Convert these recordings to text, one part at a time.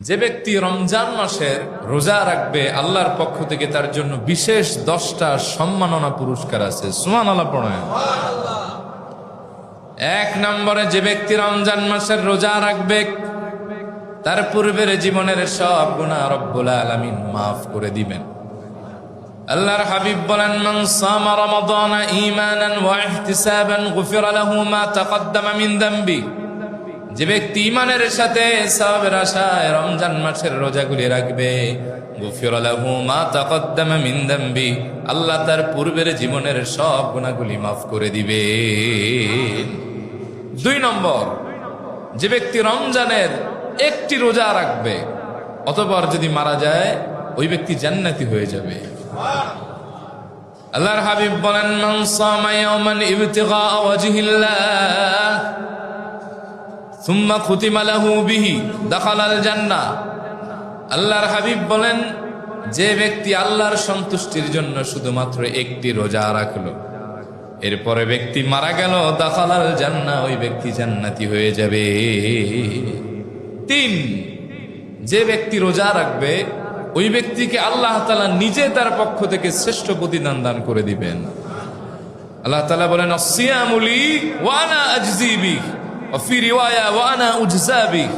যে ব্যক্তি রমজান মাসের রোজা রাখবে আল্লাহর পক্ষ থেকে তার জন্য বিশেষ 10টা সম্মাননা পুরস্কার আছে। সুবহানাল্লাহ পড়েন। এক নম্বরে, যে ব্যক্তি রমজান মাসের রোজা রাখবে তার পূর্বের জীবনের সব গুনাহ রব্বুল আলামিন মাফ করে দিবেন। আল্লাহর হাবিব বলেন, মান সামা রমাদানা ঈমানান ওয়া ইহতিসাবান গুফিরা লাহু মা তাকদ্দামা মিন যামবি। যে ব্যক্তি ঈমানের সাথে সওয়াবের আশায় রমজান মাসের রোজাগুলি রাখবে, গুফিরা লাহু মা তাকদ্দামা মিন যামবি, আল্লাহ তার পূর্বের জীবনের সব গুনাহগুলি মাফ করে দিবেন। 2 নম্বর, যে ব্যক্তি রমজানের একটি রোজা রাখবে অতঃপর যদি মারা যায় ওই ব্যক্তি জান্নাতি হয়ে যাবে। আল্লাহর হাবিব বলেন, মান সামা ইয়াওমান ইবতিগা ওয়াজহিল্লাহ সুম্মা খুতিমা লাহু বিহি দাখালাল জান্নাহ। আল্লাহর হাবিব বলেন, যে ব্যক্তি আল্লাহর সন্তুষ্টির জন্য শুধুমাত্র একটি রোজা রাখলো এরপরে ব্যক্তি মারা গেল, দাখালাল জান্নাহ, ওই ব্যক্তি জান্নাতি হয়ে যাবে। 3, যে ব্যক্তি রোজা রাখবে ওই ব্যক্তিকে আল্লাহ তাআলা নিজে তার পক্ষ থেকে শ্রেষ্ঠ প্রতিদান দান করে দিবেন। আল্লাহ তাআলা বলেন, আসসিয়ামু লি ওয়া আনা আজজি বিহি ওয়া ফি রিওয়ায়া ওয়া আনা উজজা বিহি।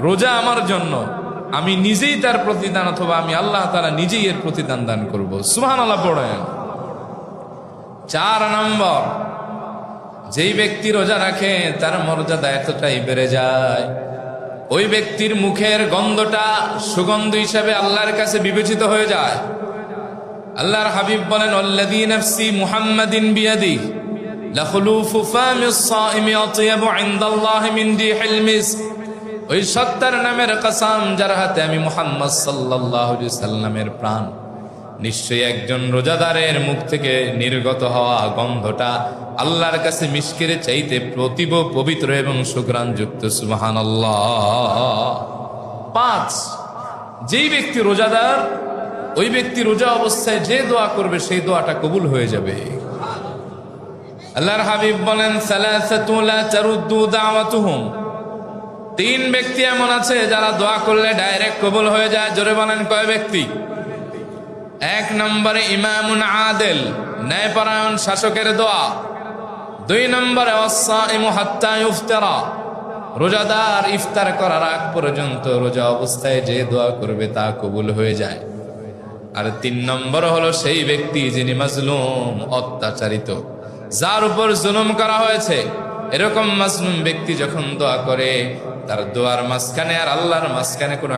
রোজা আমার জন্য, আমি নিজেই তার প্রতিদান অথবা আমি আল্লাহ তাআলা নিজেই এর প্রতিদান দান করব। সুবহানাল্লাহ পড়েন। 4 নম্বর, যেই ব্যক্তি রোজা রাখে তার মর্যাদা এতটাই বেড়ে যায় ওই ব্যক্তির মুখের গন্ধটা সুগন্ধ হিসাবে আল্লাহর কাছে বিবেচিত হয়ে যায়। আল্লাহর হাবিব বলেন, আল্লাযী নাফসি মুহাম্মাদিন বিয়াদিহি লাখুলুফু ফামিস সাইমি আতয়াবু ইনদাল্লাহি মিন রিহিল মিস্ক। ওই সত্তার নামের কসম যার হাতে আমি মুহাম্মদ সাল্লাল্লাহু আলাইহি সাল্লামের প্রাণ, নিশ্চয়ই একজন রোজাদারের মুখ থেকে নির্গত হওয়া গন্ধটা আল্লাহর কাছে মিশকের চাইতে প্রতিব পবিত্র এবং সুঘ্রাণযুক্ত। সুবহানাল্লাহ। 5, যেই ব্যক্তি রোজাদার ওই ব্যক্তি রোজা অবস্থায় যে দোয়া করবে সেই দোয়াটা কবুল হয়ে যাবে। আল্লাহর হাবিব বলেন, সালাসাতু লা তারুদ্দু দাওয়াতুহুম। 3 ব্যক্তি এমন আছে যারা দোয়া করলে ডাইরেক্ট কবুল হয়ে যায়। জোরে বলেন, কয় ব্যক্তি? 1 নম্বরে ইমামুন আদিল, ন্যায়পরায়ণ শাসকের দোয়া। 2 নম্বরে ওয়াসাইমু হাত্তা ইফতারা, রোজাদার ইফতার করার আগ পর্যন্ত রোজা অবস্থায় যে দোয়া করবে তা কবুল হয়ে যায়। আর 3 নম্বর হলো সেই ব্যক্তি যিনি মাজলুম, অত্যাচারিত, যার উপর জুলুম করা হয়েছে। এরকম মাজলুম ব্যক্তি যখন দোয়া করে তার দোয়ার মাঝখানে আর আল্লাহর মাঝখানে কোনো